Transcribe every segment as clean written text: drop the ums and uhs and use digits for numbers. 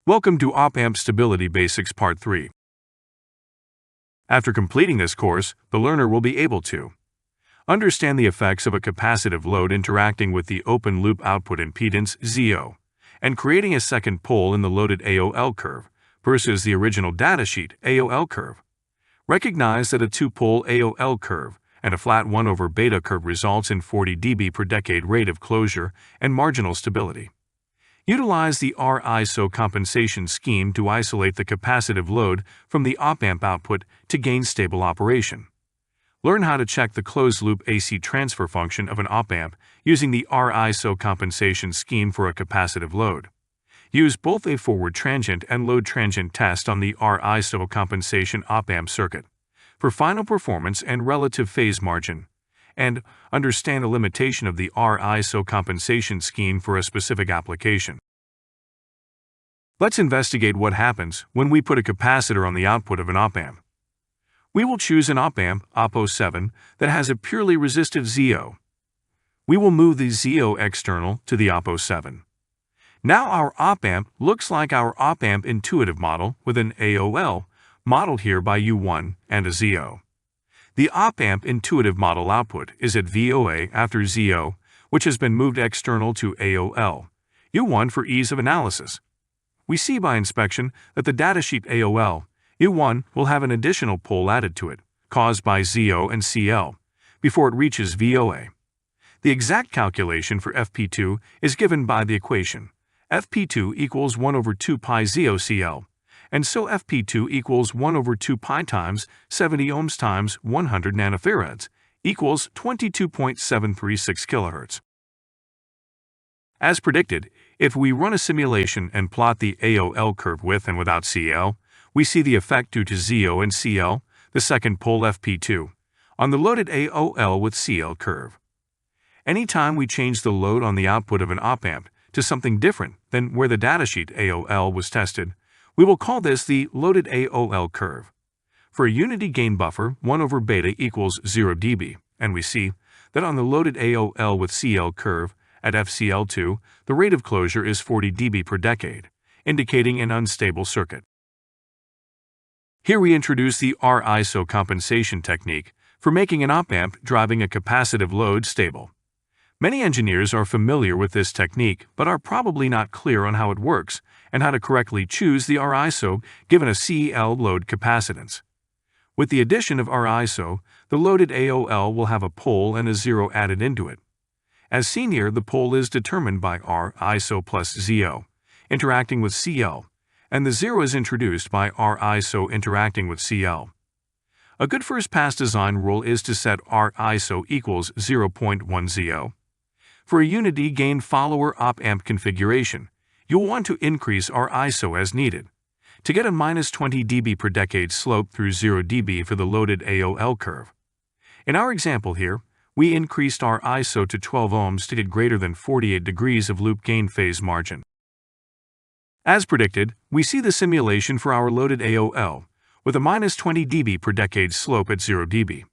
Welcome to Op-Amp Stability Basics Part 3. After completing this course, the learner will be able to understand the effects of a capacitive load interacting with the open-loop output impedance Zo and creating a second pole in the loaded Aol curve versus the original datasheet Aol curve. Recognize that a two-pole Aol curve and a flat 1/beta curve results in 40 dB per decade rate of closure and marginal stability. Utilize the Riso compensation scheme to isolate the capacitive load from the op-amp output to gain stable operation. Learn how to check the closed-loop AC transfer function of an op-amp using the Riso compensation scheme for a capacitive load. Use both a forward transient and load transient test on the Riso compensation op-amp circuit for final performance and relative phase margin, and understand the limitation of the Riso compensation scheme for a specific application. Let's investigate what happens when we put a capacitor on the output of an op-amp. We will choose an op-amp, Op-7, that has a purely resistive Zo. We will move the Zo external to the Op-7. Now our op-amp looks like our op-amp intuitive model with an Aol, modeled here by U1 and a Zo. The op-amp intuitive model output is at VOA after Zo, which has been moved external to Aol, U1 for ease of analysis. We see by inspection that the datasheet Aol, U1 will have an additional pole added to it, caused by Zo and Cl, before it reaches VOA. The exact calculation for FP2 is given by the equation. FP2 equals 1/2 pi Zo Cl. And so FP2 equals 1/2 pi times 70 ohms times 100 nanofarads equals 22.736 kilohertz. As predicted, if we run a simulation and plot the Aol curve with and without Cl, we see the effect due to Zo and Cl, the second pole FP2, on the loaded Aol with Cl curve. Anytime we change the load on the output of an op-amp to something different than where the datasheet Aol was tested, we will call this the loaded Aol curve. For a unity gain buffer, 1/beta equals 0 dB, and we see that on the loaded Aol with Cl curve at FCL2, the rate of closure is 40 dB per decade, indicating an unstable circuit. Here we introduce the Riso compensation technique for making an op-amp driving a capacitive load stable. Many engineers are familiar with this technique but are probably not clear on how it works and how to correctly choose the Riso given a Cl load capacitance. With the addition of Riso, the loaded Aol will have a pole and a Zo added into it. As seen here, the pole is determined by Riso plus Zo, interacting with Cl, and the Zo is introduced by Riso interacting with Cl. A good first-pass design rule is to set Riso equals 0.1 Zo. For a unity gain follower op-amp configuration, you'll want to increase Riso as needed. To get a -20 dB per decade slope through 0 dB for the loaded Aol curve. In our example here, we increased Riso to 12 ohms to get greater than 48 degrees of loop gain phase margin. As predicted, we see the simulation for our loaded Aol, with a -20 dB per decade slope at 0 dB.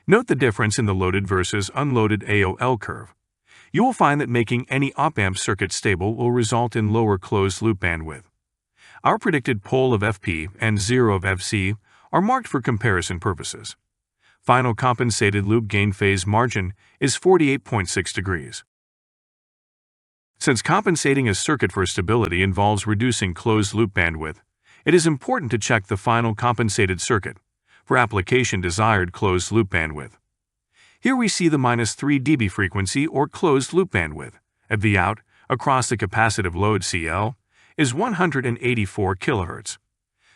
Note the difference in the loaded versus unloaded Aol curve. You will find that making any op-amp circuit stable will result in lower closed-loop bandwidth. Our predicted pole of Fp and Zo of Fc are marked for comparison purposes. Final compensated loop gain phase margin is 48.6 degrees. Since compensating a circuit for stability involves reducing closed-loop bandwidth, it is important to check the final compensated circuit for application desired closed-loop bandwidth. Here we see the -3 dB frequency or closed-loop bandwidth at Vout across the capacitive load Cl is 184 kHz.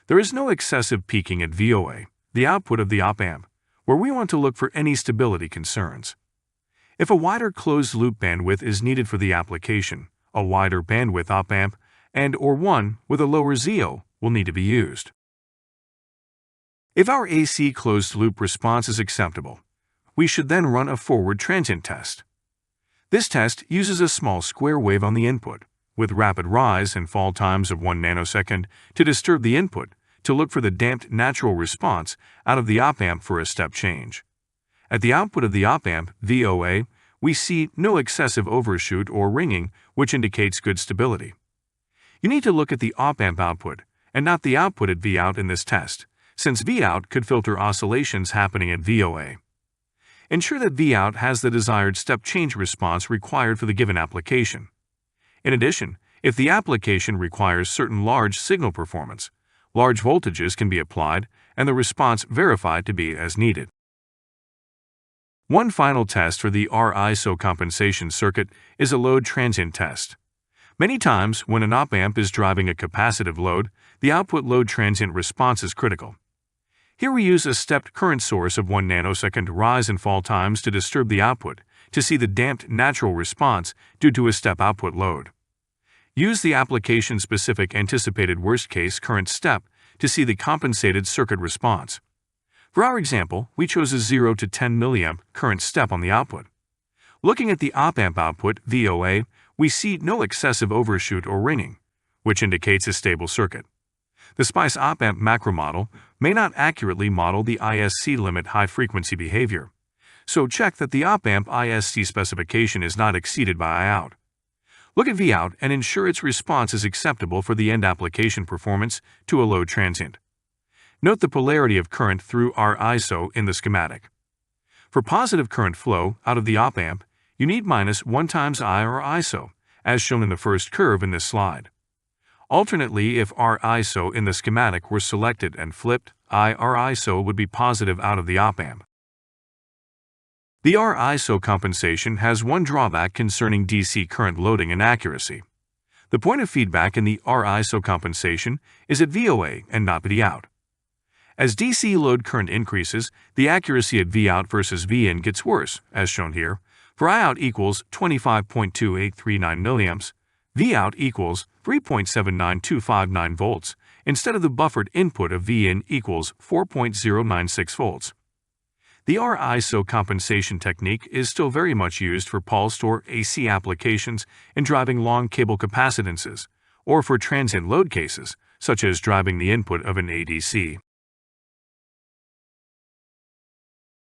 There is no excessive peaking at VOA, the output of the op-amp, where we want to look for any stability concerns. If a wider closed-loop bandwidth is needed for the application, a wider bandwidth op-amp and/or one with a lower Zo will need to be used. If our AC closed-loop response is acceptable, we should then run a forward transient test. This test uses a small square wave on the input, with rapid rise and fall times of 1 nanosecond to disturb the input to look for the damped natural response out of the op-amp for a step change. At the output of the op-amp, VOA, we see no excessive overshoot or ringing, which indicates good stability. You need to look at the op-amp output, and not the output at Vout in this test, since Vout could filter oscillations happening at VOA. Ensure that Vout has the desired step change response required for the given application. In addition, if the application requires certain large signal performance, large voltages can be applied and the response verified to be as needed. One final test for the Riso compensation circuit is a load transient test. Many times, when an op-amp is driving a capacitive load, the output load transient response is critical. Here we use a stepped current source of 1 nanosecond rise and fall times to disturb the output to see the damped natural response due to a step output load. Use the application-specific anticipated worst-case current step to see the compensated circuit response. For our example, we chose a 0 to 10 mA current step on the output. Looking at the op-amp output, VOA, we see no excessive overshoot or ringing, which indicates a stable circuit. The SPICE op-amp macro model may not accurately model the ISC limit high-frequency behavior, so check that the op-amp ISC specification is not exceeded by Iout. Look at Vout and ensure its response is acceptable for the end application performance to a load transient. Note the polarity of current through Riso in the schematic. For positive current flow out of the op-amp, you need -1 times I or ISO, as shown in the first curve in this slide. Alternately, if Riso in the schematic were selected and flipped, I or ISO would be positive out of the op-amp. The Riso compensation has one drawback concerning DC current loading and accuracy. The point of feedback in the Riso compensation is at VOA and not Vout. As DC load current increases, the accuracy at Vout versus Vin gets worse, as shown here. For Iout equals 25.2839 milliamps, Vout equals 3.79259 volts, instead of the buffered input of Vin equals 4.096 volts. The Riso compensation technique is still very much used for pulsed or AC applications in driving long cable capacitances, or for transient load cases, such as driving the input of an ADC.